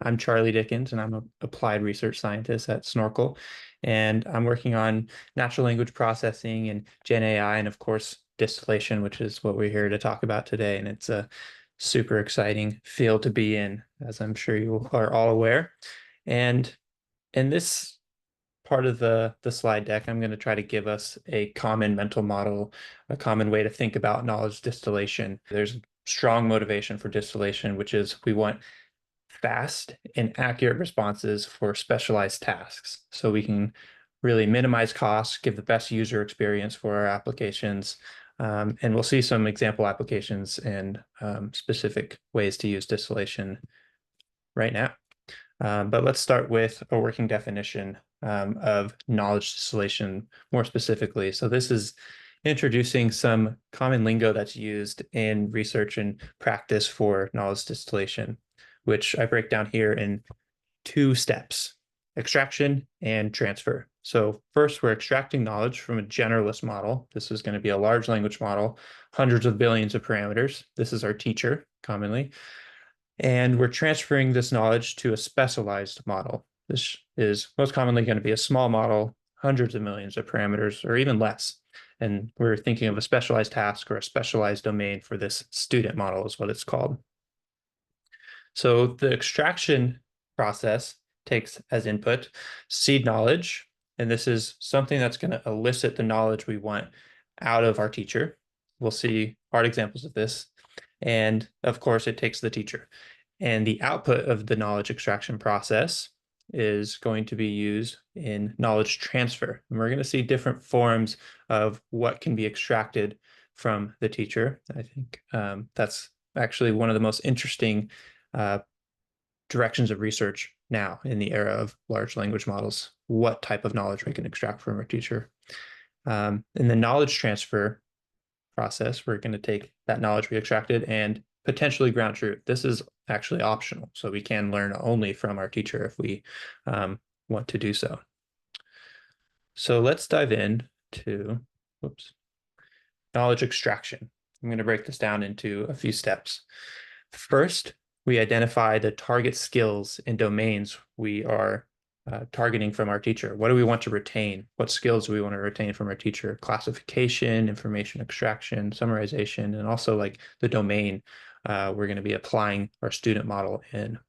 I'm Charlie Dickens, and I'm an applied research scientist at Snorkel. And I'm working on natural language processing and Gen AI, and of course, distillation, which is what we're here to talk about today. And it's a super exciting field to be in, as I'm sure you are all aware. And in this part of the slide deck, I'm going to try to give us a common mental model, a common way to think about knowledge distillation. There's strong motivation for distillation, which is we want fast and accurate responses for specialized tasks. So we can really minimize costs, give the best user experience for our applications. And we'll see some example applications and specific ways to use distillation right now. But let's start with a working definition of knowledge distillation more specifically. So this is introducing some common lingo that's used in research and practice for knowledge distillation, which I break down here in two steps: extraction and transfer. So first, we're extracting knowledge from a generalist model. This is going to be a large language model, hundreds of billions of parameters. This is our teacher commonly. And we're transferring this knowledge to a specialized model. This is most commonly going to be a small model, hundreds of millions of parameters, or even less. And we're thinking of a specialized task or a specialized domain for this student model is what it's called. So the extraction process takes as input seed knowledge, and this is something that's going to elicit the knowledge we want out of our teacher. We'll see art examples of this. And of course, it takes the teacher. And the output of the knowledge extraction process is going to be used in knowledge transfer. And we're going to see different forms of what can be extracted from the teacher. I think that's actually one of the most interesting directions of research now in the era of large language models, what type of knowledge we can extract from our teacher. In the knowledge transfer process, we're going to take that knowledge we extracted and potentially ground truth. This is actually optional, so we can learn only from our teacher if we want to do so. So let's dive in to, knowledge extraction. I'm going to break this down into a few steps. First, we identify the target skills and domains we are targeting from our teacher. What do we want to retain? What skills do we want to retain from our teacher? Classification, information extraction, summarization, and also like the domain we're going to be applying our student model in.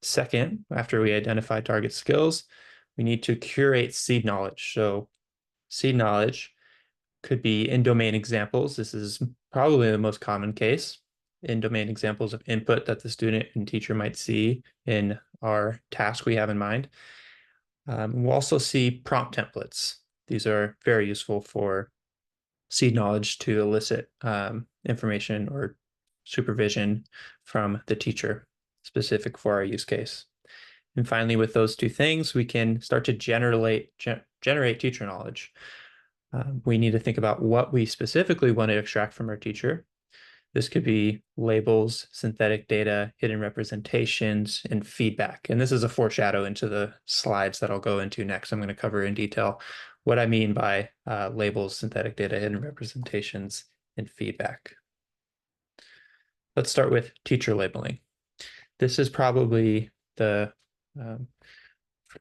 Second, after we identify target skills, we need to curate seed knowledge. So seed knowledge could be in-domain examples. This is probably the most common case. In-domain examples of input that the student and teacher might see in our task we have in mind. We'll also see prompt templates. These are very useful for seed knowledge to elicit information or supervision from the teacher specific for our use case. And finally, with those two things, we can start to generate teacher knowledge. We need to think about what we specifically want to extract from our teacher. This could be labels, synthetic data, hidden representations, and feedback. And this is a foreshadow into the slides that I'll go into next. I'm going to cover in detail what I mean by labels, synthetic data, hidden representations, and feedback. Let's start with teacher labeling. This is probably the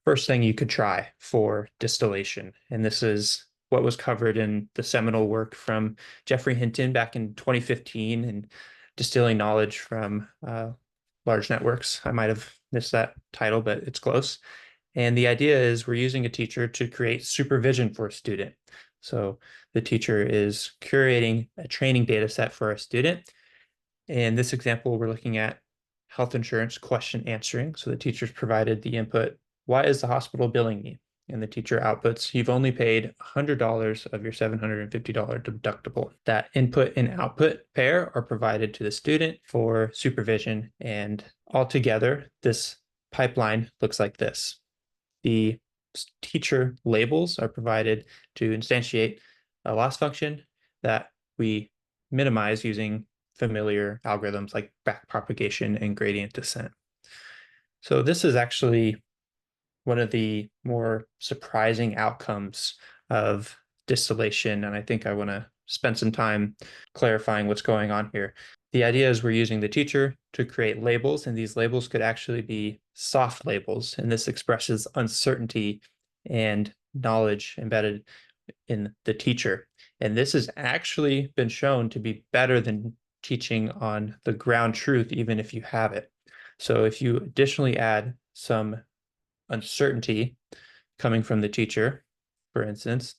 first thing you could try for distillation. And this is what was covered in the seminal work from Jeffrey Hinton back in 2015 and Distilling Knowledge from Large Networks. I might have missed that title, but it's close. And the idea is we're using a teacher to create supervision for a student. So the teacher is curating a training data set for a student. In this example, we're looking at health insurance question answering. So the teacher's provided the input, why is the hospital billing me? And the teacher outputs, you've only paid $100 of your $750 deductible. That input and output pair are provided to the student for supervision. And altogether, this pipeline looks like this. The teacher labels are provided to instantiate a loss function that we minimize using familiar algorithms like backpropagation and gradient descent. So this is actually one of the more surprising outcomes of distillation, and I think I want to spend some time clarifying what's going on here. The idea is we're using the teacher to create labels, and these labels could actually be soft labels, and this expresses uncertainty and knowledge embedded in the teacher. And this has actually been shown to be better than teaching on the ground truth, even if you have it. So if you additionally add some uncertainty coming from the teacher, for instance,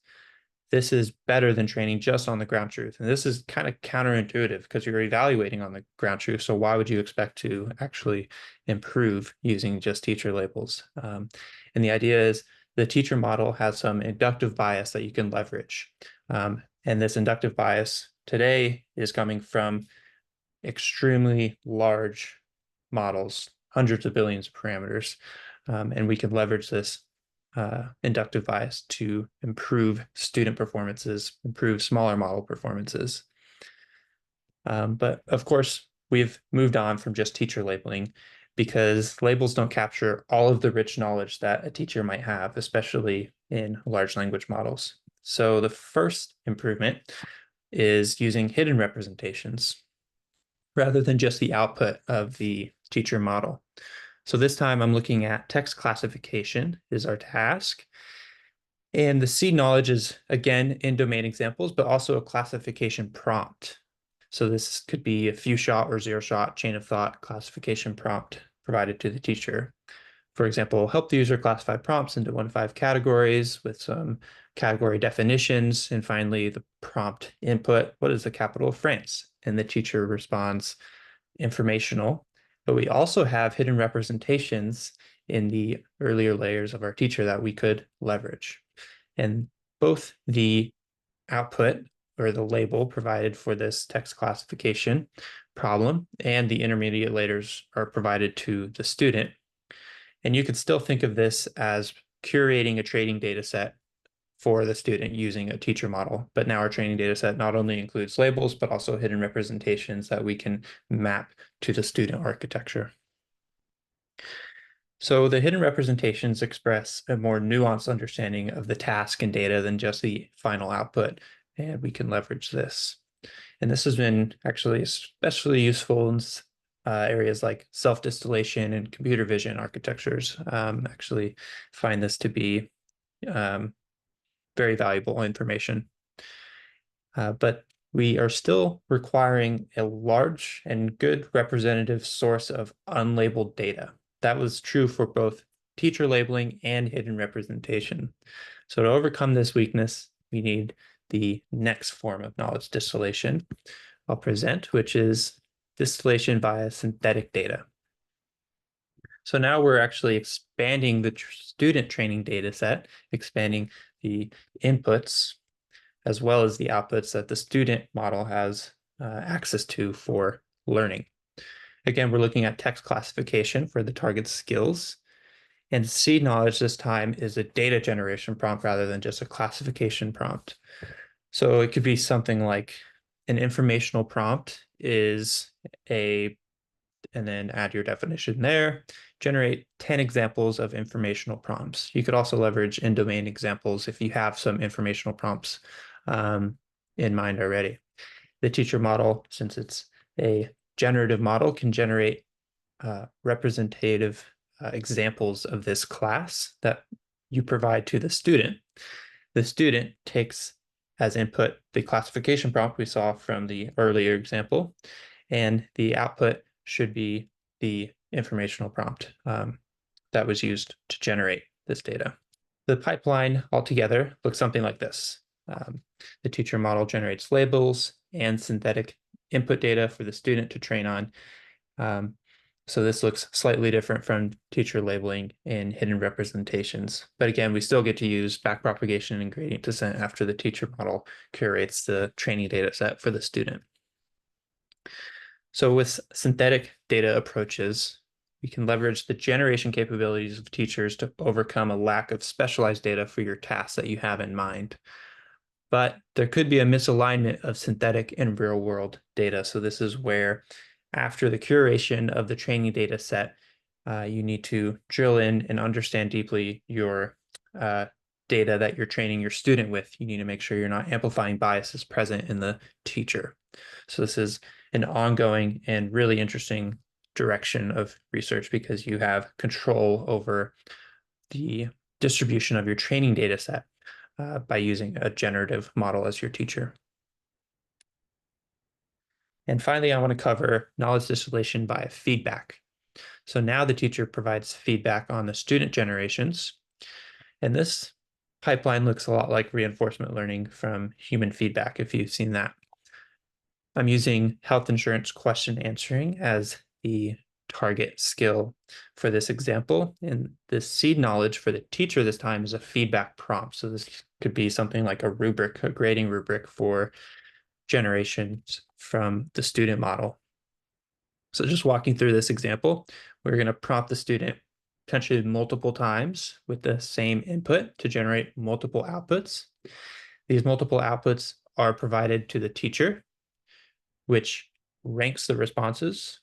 this is better than training just on the ground truth. And this is kind of counterintuitive because you're evaluating on the ground truth. So why would you expect to actually improve using just teacher labels? And the idea is the teacher model has some inductive bias that you can leverage. And this inductive bias today is coming from extremely large models, hundreds of billions of parameters. And we can leverage this inductive bias to improve student performances, improve smaller model performances. But of course, we've moved on from just teacher labeling because labels don't capture all of the rich knowledge that a teacher might have, especially in large language models. So the first improvement is using hidden representations rather than just the output of the teacher model. So this time I'm looking at text classification is our task. And the seed knowledge is, again, in domain examples, but also a classification prompt. So this could be a few shot or zero shot chain of thought classification prompt provided to the teacher. For example, help the user classify prompts into 1 to 5 categories with some category definitions. And finally, the prompt input, what is the capital of France? And the teacher responds, informational. But we also have hidden representations in the earlier layers of our teacher that we could leverage. And both the output or the label provided for this text classification problem and the intermediate layers are provided to the student. And you could still think of this as curating a training data set for the student using a teacher model. But now our training data set not only includes labels, but also hidden representations that we can map to the student architecture. So the hidden representations express a more nuanced understanding of the task and data than just the final output, and we can leverage this. And this has been actually especially useful in areas like self-distillation and computer vision architectures. Actually find this to be very valuable information. But we are still requiring a large and good representative source of unlabeled data. That was true for both teacher labeling and hidden representation. So to overcome this weakness, we need the next form of knowledge distillation I'll present, which is distillation via synthetic data. So now we're actually expanding the student training data set, expanding the inputs as well as the outputs that the student model has access to for learning. Again, we're looking at text classification for the target skills. And seed knowledge this time is a data generation prompt rather than just a classification prompt. So it could be something like an informational prompt is and then add your definition there, generate 10 examples of informational prompts. You could also leverage in-domain examples if you have some informational prompts in mind already. The teacher model, since it's a generative model, can generate representative examples of this class that you provide to the student. The student takes as input the classification prompt we saw from the earlier example, and the output should be the informational prompt that was used to generate this data. The pipeline altogether looks something like this. The teacher model generates labels and synthetic input data for the student to train on. So this looks slightly different from teacher labeling and hidden representations. But again, we still get to use backpropagation and gradient descent after the teacher model curates the training data set for the student. So with synthetic data approaches, we can leverage the generation capabilities of teachers to overcome a lack of specialized data for your tasks that you have in mind. But there could be a misalignment of synthetic and real world data. So this is where after the curation of the training data set, you need to drill in and understand deeply your data that you're training your student with. You need to make sure you're not amplifying biases present in the teacher. So this is an ongoing and really interesting direction of research because you have control over the distribution of your training data set by using a generative model as your teacher. And finally, I want to cover knowledge distillation by feedback. So now the teacher provides feedback on the student generations. And this pipeline looks a lot like reinforcement learning from human feedback, if you've seen that. I'm using health insurance question answering as the target skill for this example. And the seed knowledge for the teacher this time is a feedback prompt. So this could be something like a rubric, a grading rubric for generations from the student model. So just walking through this example, we're going to prompt the student potentially multiple times with the same input to generate multiple outputs. These multiple outputs are provided to the teacher, which ranks the responses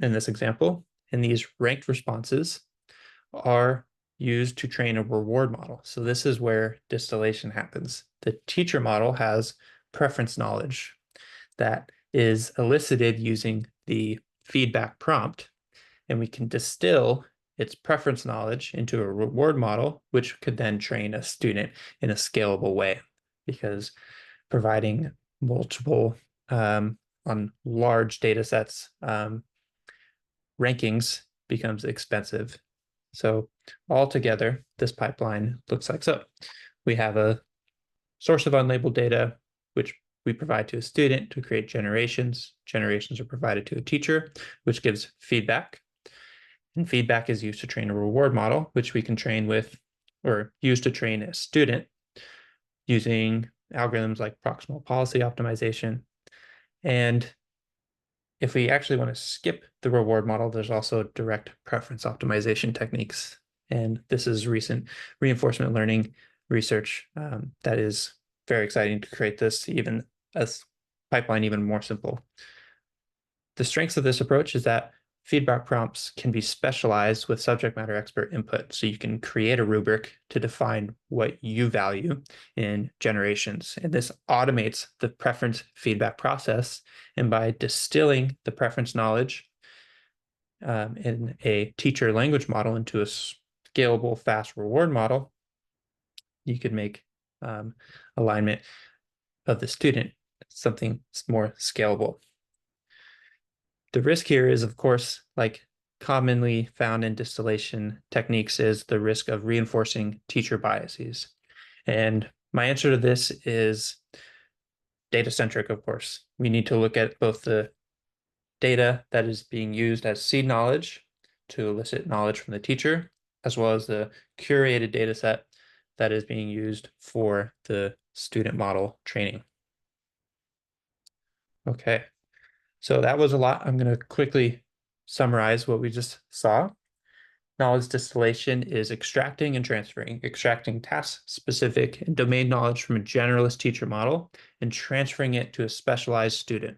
in this example. And these ranked responses are used to train a reward model. So this is where distillation happens. The teacher model has preference knowledge that is elicited using the feedback prompt, and we can distill its preference knowledge into a reward model, which could then train a student in a scalable way, because providing multiple on large data sets rankings becomes expensive. So altogether, this pipeline looks like so. We have a source of unlabeled data, which we provide to a student to create generations. Generations are provided to a teacher, which gives feedback. And feedback is used to train a reward model, which we can train with or use to train a student using algorithms like proximal policy optimization. And if we actually want to skip the reward model, there's also direct preference optimization techniques. And this is recent reinforcement learning research that is very exciting to create this even as pipeline even more simple. The strengths of this approach is that feedback prompts can be specialized with subject matter expert input. So you can create a rubric to define what you value in generations. And this automates the preference feedback process. And by distilling the preference knowledge in a teacher language model into a scalable, fast reward model, you could make alignment of the student something more scalable. The risk here is, of course, like commonly found in distillation techniques, is the risk of reinforcing teacher biases. And my answer to this is data-centric, of course. We need to look at both the data that is being used as seed knowledge to elicit knowledge from the teacher, as well as the curated data set that is being used for the student model training. Okay. So that was a lot. I'm going to quickly summarize what we just saw. Knowledge distillation is extracting and transferring, extracting task-specific and domain knowledge from a generalist teacher model and transferring it to a specialized student.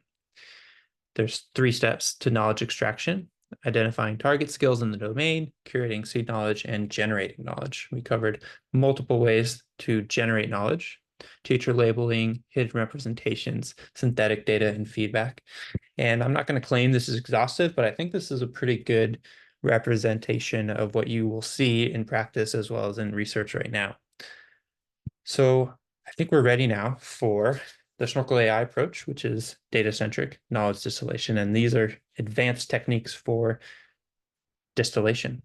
There's 3 steps to knowledge extraction: identifying target skills in the domain, curating seed knowledge, and generating knowledge. We covered multiple ways to generate knowledge: teacher labeling, hidden representations, synthetic data, and feedback. And I'm not going to claim this is exhaustive, but I think this is a pretty good representation of what you will see in practice as well as in research right now. So I think we're ready now for the Snorkel AI approach, which is data-centric knowledge distillation. And these are advanced techniques for distillation.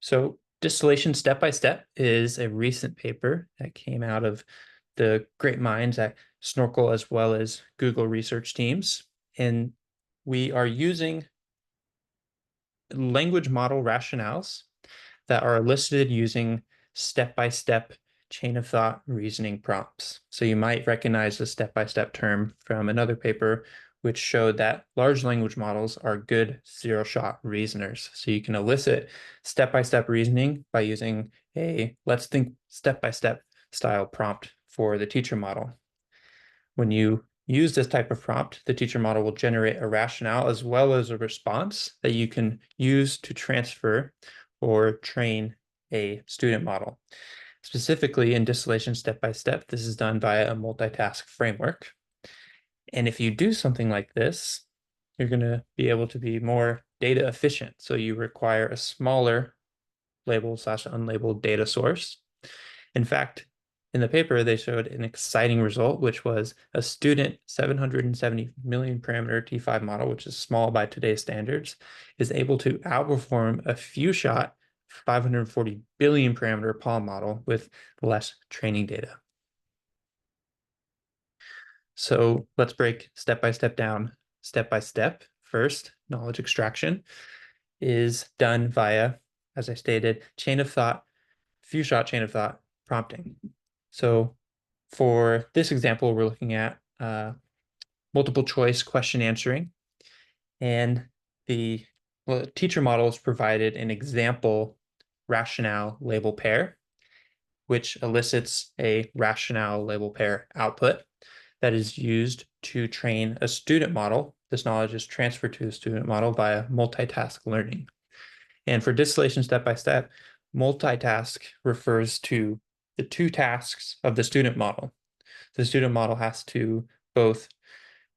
So distillation step by step is a recent paper that came out of the great minds at Snorkel as well as Google research teams. And we are using language model rationales that are elicited using step-by-step chain of thought reasoning prompts. So you might recognize the step-by-step term from another paper, which showed that large language models are good zero-shot reasoners. So you can elicit step-by-step reasoning by using a let's think step-by-step style prompt for the teacher model. When you use this type of prompt, the teacher model will generate a rationale as well as a response that you can use to transfer or train a student model. Specifically in distillation step by step, this is done via a multitask framework. And if you do something like this, you're going to be able to be more data efficient. So you require a smaller labeled/unlabeled data source. In fact, in the paper, they showed an exciting result, which was a student 770 million parameter T5 model, which is small by today's standards, is able to outperform a few shot 540 billion parameter Palm model with less training data. So let's break step by step down, step by step. First, knowledge extraction is done via, as I stated, chain of thought, few shot chain of thought prompting. So for this example, we're looking at multiple choice question answering, and the teacher model has provided an example rationale label pair, which elicits a rationale label pair output that is used to train a student model. This knowledge is transferred to the student model via multitask learning. And for distillation step by step, multitask refers to the two tasks of the student model. The student model has to both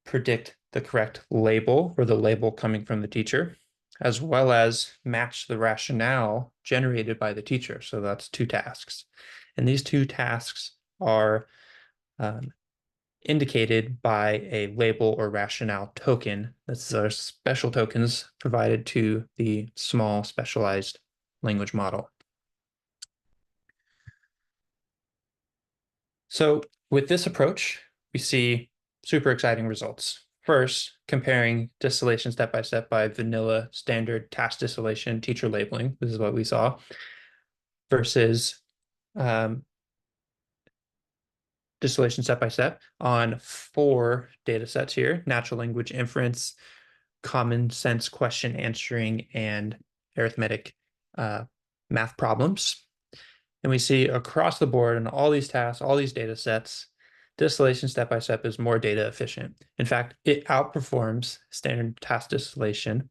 predict the correct label or the label coming from the teacher, as well as match the rationale generated by the teacher. So that's two tasks. And these two tasks are indicated by a label or rationale token. This are special tokens provided to the small specialized language model. So with this approach, we see super exciting results. First, comparing distillation step by step by vanilla standard task distillation teacher labeling. This is what we saw versus distillation step by step on 4 data sets here: natural language inference, common sense question answering, and arithmetic math problems. And we see across the board in all these tasks, all these data sets, distillation step by step is more data efficient. In fact, it outperforms standard task distillation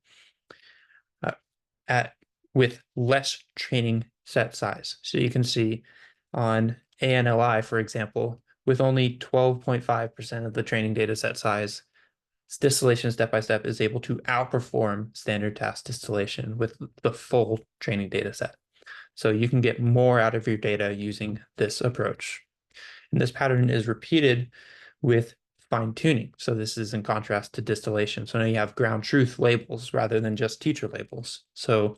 with less training set size. So you can see on ANLI, for example, with only 12.5% of the training data set size, distillation step by step is able to outperform standard task distillation with the full training data set. So you can get more out of your data using this approach. And this pattern is repeated with fine tuning. So this is in contrast to distillation. So now you have ground truth labels rather than just teacher labels. So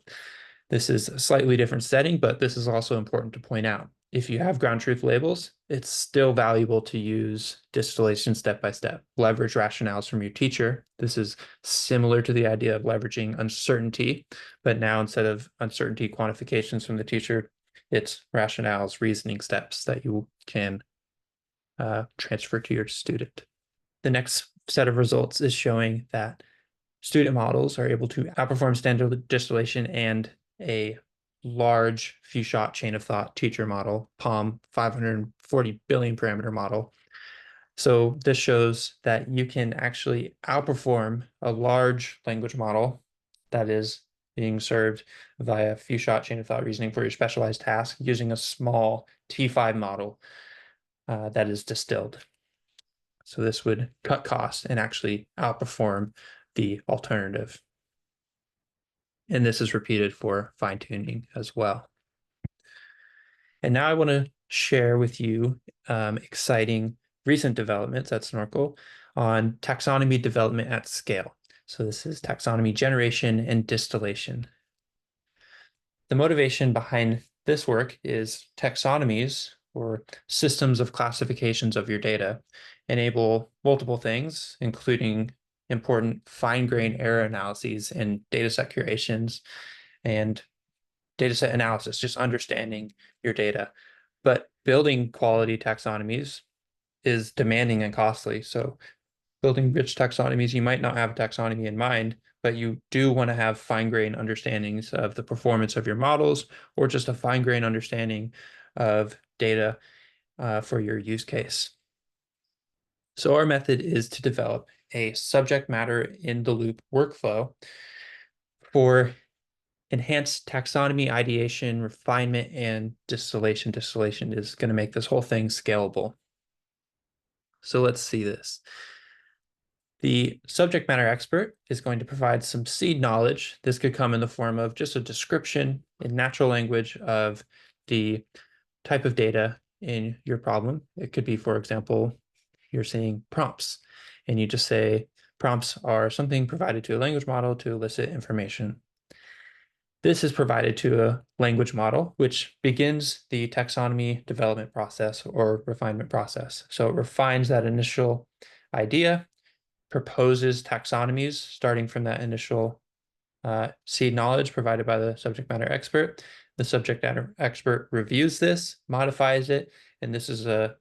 this is a slightly different setting, but this is also important to point out. If you have ground truth labels, it's still valuable to use distillation step by step. Leverage rationales from your teacher. This is similar to the idea of leveraging uncertainty, but now instead of uncertainty quantifications from the teacher, it's rationales, reasoning steps that you can transfer to your student. The next set of results is showing that student models are able to outperform standard distillation and a large few shot chain of thought teacher model, PALM 540 billion parameter model. So this shows that you can actually outperform a large language model that is being served via few shot chain of thought reasoning for your specialized task using a small T5 model that is distilled. So this would cut costs and actually outperform the alternative. And this is repeated for fine tuning as well. And now I want to share with you exciting recent developments at Snorkel on taxonomy development at scale. So this is taxonomy generation and distillation. The motivation behind this work is taxonomies, or systems of classifications of your data, enable multiple things, including important fine-grained error analyses and dataset curations and dataset analysis, just understanding your data. But building quality taxonomies is demanding and costly. So building rich taxonomies, you might not have a taxonomy in mind, but you do want to have fine-grained understandings of the performance of your models, or just a fine-grained understanding of data for your use case. So our method is to develop a subject matter in the loop workflow for enhanced taxonomy, ideation, refinement, and distillation. Distillation is going to make this whole thing scalable. So let's see this. The subject matter expert is going to provide some seed knowledge. This could come in the form of just a description in natural language of the type of data in your problem. It could be, for example, you're seeing prompts, and you just say prompts are something provided to a language model to elicit information. This is provided to a language model, which begins the taxonomy development process or refinement process. So it refines that initial idea, proposes taxonomies starting from that initial seed knowledge provided by the subject matter expert. The subject matter expert reviews this, modifies it, and this is a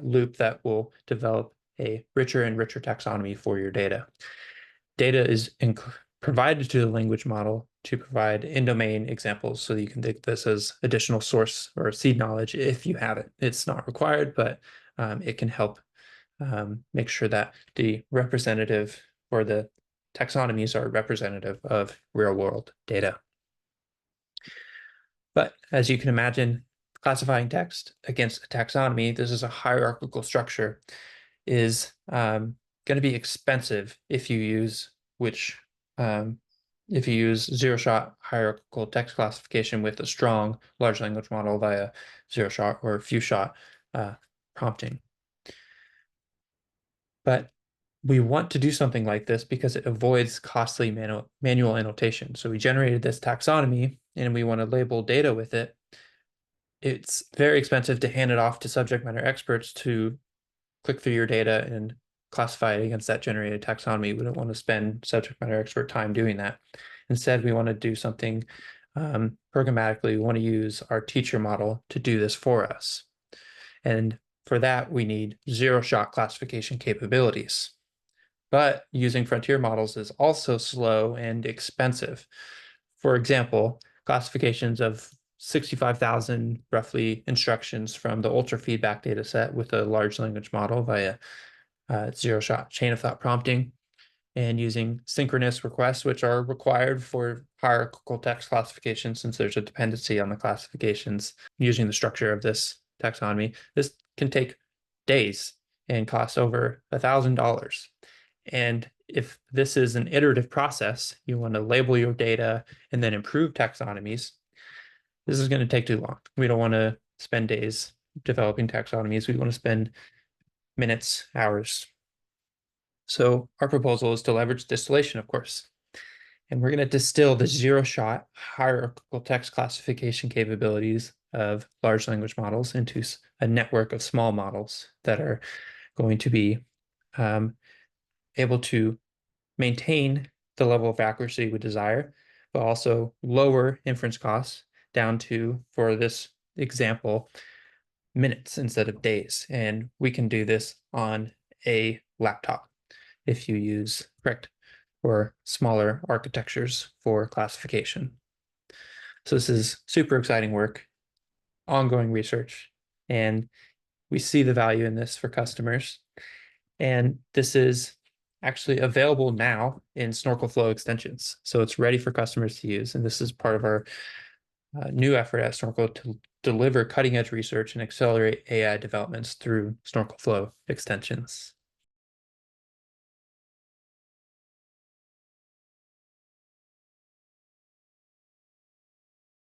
loop that will develop a richer and richer taxonomy for your data. Data is provided to the language model to provide in-domain examples, so that you can take this as additional source or seed knowledge if you have it. It's not required, but it can help make sure that the representative or the taxonomies are representative of real-world data. But as you can imagine, classifying text against a taxonomy, this is a hierarchical structure, is going to be expensive if you use zero-shot hierarchical text classification with a strong large language model via zero-shot or few-shot prompting. But we want to do something like this because it avoids costly manual annotation. So we generated this taxonomy and we want to label data with it. It's very expensive to hand it off to subject matter experts to click through your data and classify it against that generated taxonomy. We don't want to spend subject matter expert time doing that. Instead, we want to do something programmatically. We want to use our teacher model to do this for us. And for that, we need zero-shot classification capabilities. But using frontier models is also slow and expensive. For example, classifications of 65,000 roughly instructions from the ultra feedback data set with a large language model via zero-shot chain of thought prompting, and using synchronous requests, which are required for hierarchical text classification since there's a dependency on the classifications using the structure of this taxonomy. This can take days and cost over $1,000. And if this is an iterative process, you want to label your data and then improve taxonomies, this is going to take too long. We don't want to spend days developing taxonomies. We want to spend minutes, hours. So our proposal is to leverage distillation, of course. And we're going to distill the zero-shot hierarchical text classification capabilities of large language models into a network of small models that are going to be able to maintain the level of accuracy we desire, but also lower inference costs down to, for this example, minutes instead of days. And we can do this on a laptop if you use correct or smaller architectures for classification. So this is super exciting work, ongoing research, and we see the value in this for customers. And this is actually available now in Snorkel Flow extensions. So it's ready for customers to use. And this is part of our new effort at Snorkel to deliver cutting edge research and accelerate AI developments through Snorkel Flow extensions.